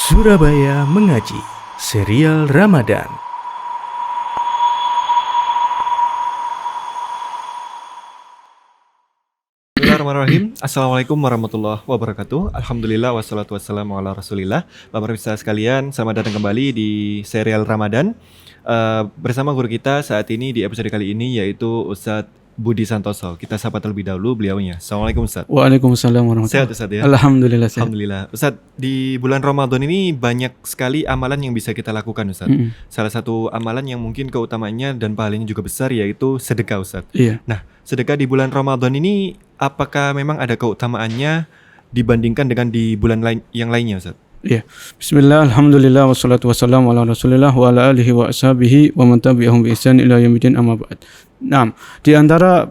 Surabaya Mengaji, serial Ramadan. Bismillahirrahmanirrahim. Assalamualaikum warahmatullahi wabarakatuh. Alhamdulillah wassalatu wassalamu ala rasulillah. Bapak Ibu sekalian, selamat datang kembali di serial Ramadan bersama guru kita saat ini di episode kali ini, yaitu Ustadz Budi Santoso. Kita sapa terlebih dahulu beliaunya. Assalamualaikum Ustadz. Waalaikumsalam warahmatullahi wabarakatuh. Sehat Ustadz ya? Alhamdulillah sehat. Alhamdulillah. Ustadz, di bulan Ramadan ini banyak sekali amalan yang bisa kita lakukan Ustadz. Salah satu amalan yang mungkin keutamaannya dan pahalanya juga besar yaitu sedekah Ustadz. Iya. Nah, sedekah di bulan Ramadan ini apakah memang ada keutamaannya dibandingkan dengan di bulan yang lainnya Ustadz? Iya. Bismillah, alhamdulillah, wassalatu wassalamu ala rasulillah wa ala alihi wa ashabihi wa man tabi'ahum bi ihsan ila yaumil amma ba'd. Nah, di antara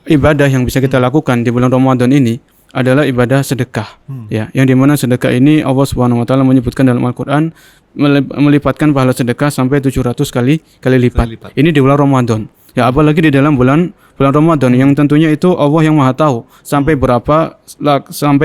ibadah yang bisa kita lakukan di bulan Ramadan ini adalah ibadah sedekah. Ya, yang dimana sedekah ini Allah Subhanahu wa taala menyebutkan dalam Al-Qur'an melipatkan pahala sedekah sampai 700 kali lipat. Ini di bulan Ramadan. Ya, apalagi di dalam bulan Ramadan yang tentunya itu Allah yang Maha tahu sampai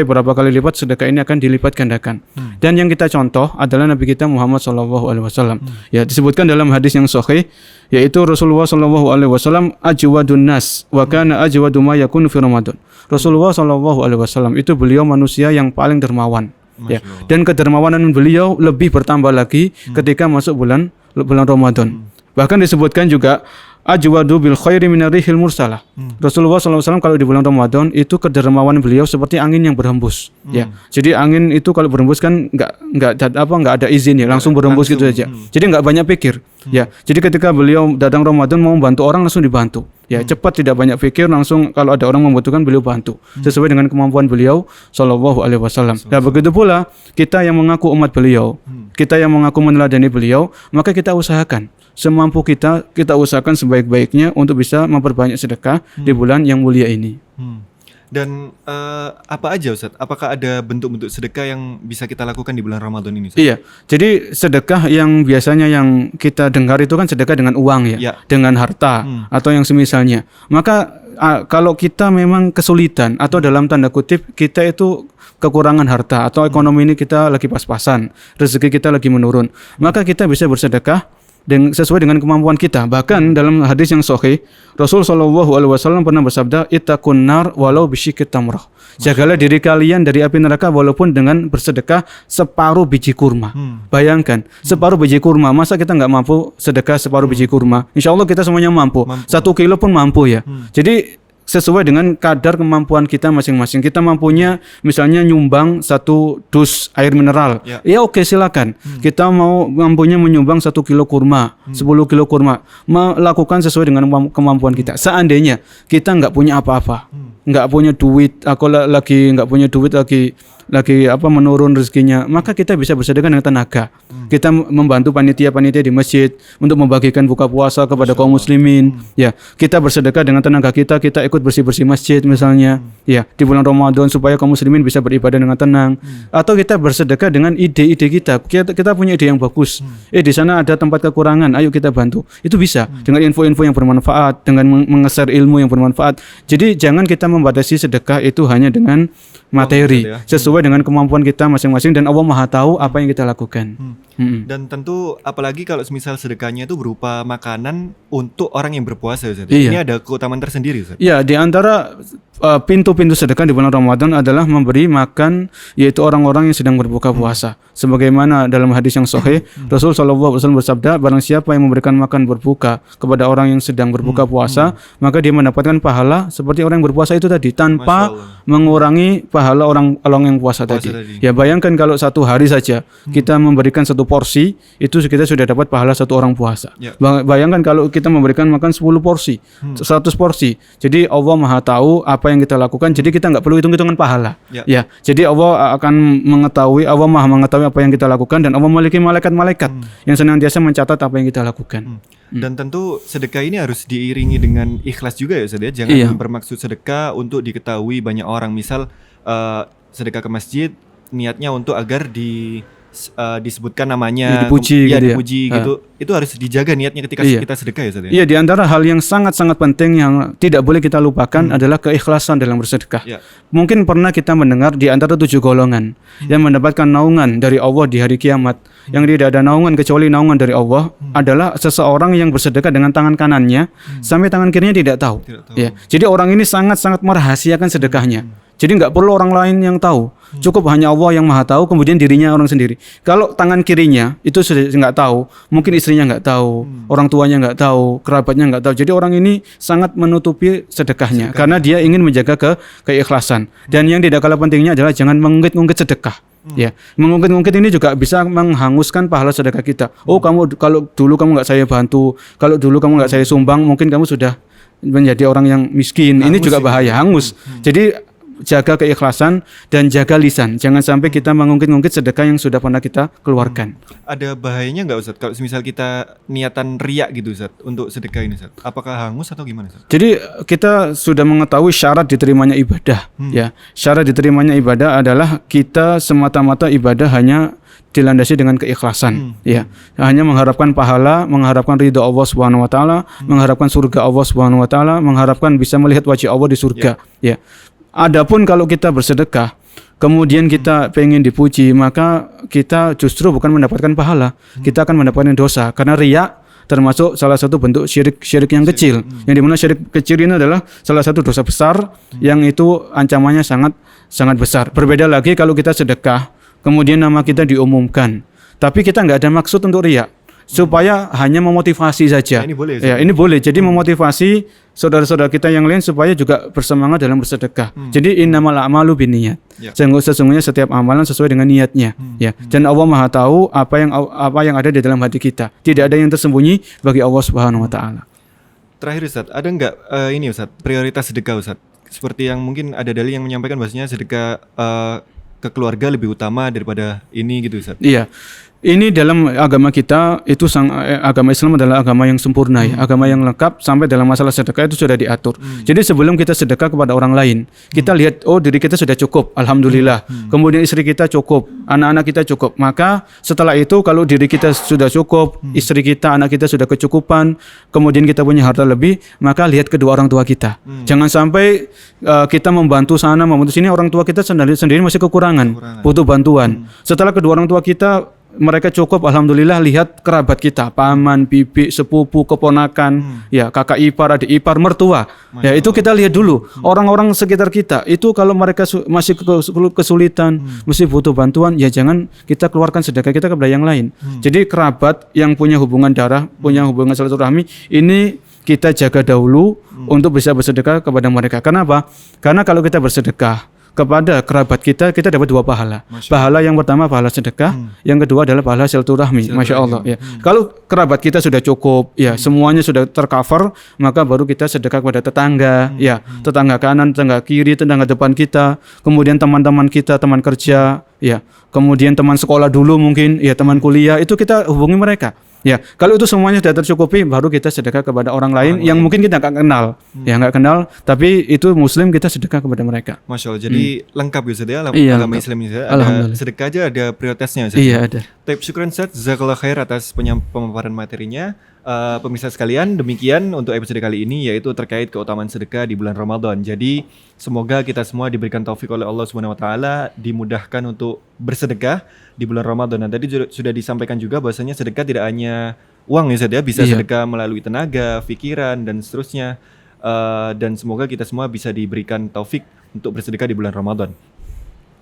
berapa kali lipat sedekah ini akan dilipat gandakan. Dan yang kita contoh adalah Nabi kita Muhammad SAW. Ya, disebutkan dalam hadis yang sahih, yaitu Rasulullah SAW ajwadun nas wa kana ajwadu ma yakunu fi Ramadan. Rasulullah SAW itu beliau manusia yang paling dermawan. Ya, dan kedermawanan beliau lebih bertambah lagi ketika masuk bulan Ramadan. Bahkan disebutkan juga ajwadu bil khairi minar rihil mursalah. Rasulullah SAW kalau di bulan Ramadan itu kedermawanan beliau seperti angin yang berhembus. Ya, jadi angin itu kalau berhembus kan nggak ada izin ya, langsung berhembus gitu saja. Jadi nggak banyak pikir. Ya, jadi ketika beliau datang Ramadan mau membantu orang langsung dibantu. Ya, cepat, tidak banyak pikir, langsung kalau ada orang membutuhkan beliau bantu sesuai dengan kemampuan beliau sallallahu alaihi wasallam. Dan begitu pula kita yang mengaku umat beliau, kita yang mengaku meneladani beliau, maka kita usahakan semampu kita usahakan sebaik-baiknya untuk bisa memperbanyak sedekah di bulan yang mulia ini. Dan apa aja Ustadz? Apakah ada bentuk-bentuk sedekah yang bisa kita lakukan di bulan Ramadan ini Ustadz? Iya, jadi sedekah yang biasanya yang kita dengar itu kan sedekah dengan uang ya. Dengan harta atau yang semisalnya. Maka kalau kita memang kesulitan atau dalam tanda kutip kita itu kekurangan harta atau ekonomi ini kita lagi pas-pasan, rezeki kita lagi menurun, maka kita bisa bersedekah sesuai dengan kemampuan kita. Bahkan dalam hadis yang sahih, Rasul SAW pernah bersabda, ittaqun nar walau bisyikit tamrah. Jagalah diri kalian dari api neraka walaupun dengan bersedekah separuh biji kurma. Bayangkan, separuh biji kurma. Masa kita nggak mampu sedekah separuh biji kurma? Insya Allah kita semuanya mampu. 1 kilo pun mampu ya. Jadi sesuai dengan kadar kemampuan kita masing-masing. Kita mampunya misalnya nyumbang 1 dus air mineral. Ya oke, silakan. Kita mau mampunya menyumbang 1 kilo kurma, 10 kilo kurma. Melakukan sesuai dengan kemampuan kita. Seandainya kita nggak punya apa-apa, nggak punya duit, nggak punya duit lagi menurun rezekinya, maka kita bisa bersedekah dengan tenaga. Kita membantu panitia-panitia di masjid untuk membagikan buka puasa kepada kaum muslimin. Ya, kita bersedekah dengan tenaga kita ikut bersih-bersih masjid misalnya. Ya, di bulan Ramadan supaya kaum muslimin bisa beribadah dengan tenang. Atau kita bersedekah dengan ide-ide kita. Kita punya ide yang bagus. Di sana ada tempat kekurangan, ayo kita bantu. Itu bisa dengan info-info yang bermanfaat, dengan mengeser ilmu yang bermanfaat. Jadi jangan kita membatasi sedekah itu hanya dengan materi, sesuai dengan kemampuan kita masing-masing, dan Allah Maha tahu apa yang kita lakukan. Dan tentu apalagi kalau misal sedekahnya itu berupa makanan untuk orang yang berpuasa Ustaz. Iya. Ini ada keutamaan tersendiri Ustaz. Ya, di antara pintu-pintu sedekah di bulan Ramadan adalah memberi makan yaitu orang-orang yang sedang berbuka puasa. Sebagaimana dalam hadis yang sahih, Rasul SAW bersabda, barang siapa yang memberikan makan berbuka kepada orang yang sedang berbuka puasa, maka dia mendapatkan pahala seperti orang yang berpuasa itu tadi, tanpa mengurangi pahala orang yang puasa tadi. Ya, bayangkan kalau 1 hari saja kita memberikan 1 porsi, itu kita sudah dapat pahala 1 orang puasa. Bayangkan kalau kita memberikan makan 10 porsi, 100 porsi. Jadi Allah Maha tahu apa yang kita lakukan, jadi kita nggak perlu hitung-hitungan pahala. Ya, jadi Allah Allah Maha mengetahui apa yang kita lakukan, dan Allah memiliki malaikat-malaikat yang senantiasa mencatat apa yang kita lakukan. Dan tentu sedekah ini harus diiringi dengan ikhlas juga ya Ustaz ya. Jangan bermaksud sedekah untuk diketahui banyak orang. Misal sedekah ke masjid niatnya untuk agar disebutkan namanya, dipuji gitu ya. Dipuji gitu. Itu harus dijaga niatnya ketika kita sedekah ya Ustaz ya. Iya, di antara hal yang sangat-sangat penting yang tidak boleh kita lupakan adalah keikhlasan dalam bersedekah. Mungkin pernah kita mendengar di antara 7 golongan yang mendapatkan naungan dari Allah di hari kiamat, yang tidak ada naungan kecuali naungan dari Allah adalah seseorang yang bersedekah dengan tangan kanannya sampai tangan kirinya tidak tahu. Ya. Jadi orang ini sangat-sangat merahasiakan sedekahnya. Jadi nggak perlu orang lain yang tahu, cukup hanya Allah yang maha tahu, kemudian dirinya orang sendiri. Kalau tangan kirinya itu sudah nggak tahu, mungkin istrinya nggak tahu, orang tuanya nggak tahu, kerabatnya nggak tahu. Jadi orang ini sangat menutupi sedekahnya karena dia ingin menjaga keikhlasan. Dan yang tidak kalah pentingnya adalah jangan mengungkit-ungkit sedekah. Ya, mengungkit-ungkit ini juga bisa menghanguskan pahala sedekah kita. Oh, kamu kalau dulu kamu nggak saya bantu, kalau dulu kamu nggak saya sumbang, mungkin kamu sudah menjadi orang yang miskin. Ini juga bahaya, hangus. Jadi jaga keikhlasan dan jaga lisan. Jangan sampai kita mengungkit-ungkit sedekah yang sudah pernah kita keluarkan. Ada bahayanya nggak Ustaz kalau misal kita niatan riak gitu Ustaz untuk sedekah ini Ustaz? Apakah hangus atau gimana Ustaz? Jadi kita sudah mengetahui syarat diterimanya ibadah. Ya, syarat diterimanya ibadah adalah kita semata-mata ibadah hanya dilandasi dengan keikhlasan, ya. Hanya mengharapkan pahala, mengharapkan ridha Allah Subhanahu wa taala, mengharapkan surga Allah Subhanahu wa taala, mengharapkan bisa melihat wajah Allah di surga, ya. Adapun kalau kita bersedekah, kemudian kita pengen dipuji, maka kita justru bukan mendapatkan pahala, kita akan mendapatkan dosa. Karena riya termasuk salah satu bentuk syirik yang kecil. Yang dimana syirik kecil ini adalah salah satu dosa besar yang itu ancamannya sangat besar. Berbeda lagi kalau kita sedekah, kemudian nama kita diumumkan, tapi kita nggak ada maksud untuk riya, supaya hanya memotivasi saja. Ini boleh. Ya, ini boleh. Jadi memotivasi saudara-saudara kita yang lain supaya juga bersemangat dalam bersedekah. Jadi innamal a'malu binniyat. Sesungguhnya setiap amalan sesuai dengan niatnya. Ya. Dan Allah Maha tahu apa yang ada di dalam hati kita. Tidak ada yang tersembunyi bagi Allah Subhanahu wa taala. Terakhir Ustaz, ada nggak ini Ustaz, prioritas sedekah Ustaz? Seperti yang mungkin ada dalil yang menyampaikan bahwasanya sedekah ke keluarga lebih utama daripada ini gitu Ustaz. Iya. Ini dalam agama kita itu agama Islam adalah agama yang sempurna, ya, agama yang lengkap sampai dalam masalah sedekah itu sudah diatur. Jadi sebelum kita sedekah kepada orang lain, kita lihat diri kita sudah cukup, alhamdulillah. Kemudian istri kita cukup, anak-anak kita cukup. Maka setelah itu kalau diri kita sudah cukup, istri kita, anak kita sudah kecukupan, kemudian kita punya harta lebih, maka lihat kedua orang tua kita. Jangan sampai kita membantu sana, membantu sini, orang tua kita sendiri masih kekurangan, butuh bantuan. Setelah kedua orang tua kita mereka cukup, alhamdulillah, lihat kerabat kita, paman, bibi, sepupu, keponakan, ya, kakak ipar, adik ipar, mertua. Ya, itu kita lihat dulu. Orang-orang sekitar kita itu kalau mereka masih kesulitan, masih butuh bantuan, ya jangan kita keluarkan sedekah kita kepada yang lain. Jadi kerabat yang punya hubungan darah, punya hubungan silaturahmi, ini kita jaga dahulu untuk bisa bersedekah kepada mereka. Kenapa? Karena kalau kita bersedekah kepada kerabat kita dapat 2 pahala. Pahala yang pertama pahala sedekah, yang kedua adalah pahala silaturahmi. Masya Allah. Ya. Kalau kerabat kita sudah cukup, ya semuanya sudah tercover, maka baru kita sedekah kepada tetangga, ya tetangga kanan, tetangga kiri, tetangga depan kita, kemudian teman-teman kita, teman kerja, ya kemudian teman sekolah dulu mungkin, ya teman kuliah, itu kita hubungi mereka. Ya, kalau itu semuanya sudah tercukupi, baru kita sedekah kepada orang lain yang mungkin kita nggak kenal, ya nggak kenal, tapi itu Muslim, kita sedekah kepada mereka. Masya Allah, jadi lengkap ya Ustaz ya, agama Islam ini ada sedekah aja ada prioritasnya Ustaz. Iya ada. Taib, syukran Ustaz, jazakallah khair atas pemaparan materinya. Pemirsa sekalian, demikian untuk episode kali ini, yaitu terkait keutamaan sedekah di bulan Ramadan. Jadi semoga kita semua diberikan taufik oleh Allah Subhanahu wa taala, dimudahkan untuk bersedekah di bulan Ramadan. Dan tadi sudah disampaikan juga bahwasanya sedekah tidak hanya uang ya Ustaz ya, bisa sedekah melalui tenaga, pikiran dan seterusnya. Dan semoga kita semua bisa diberikan taufik untuk bersedekah di bulan Ramadan.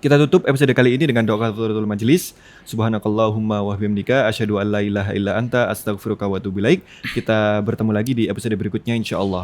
Kita tutup episode kali ini dengan doa kafaratul majelis. Subhanakallahumma wa bihamdika asyhadu an la ilaha illa anta astaghfiruka wa atubu ilaik. Kita bertemu lagi di episode berikutnya insyaallah.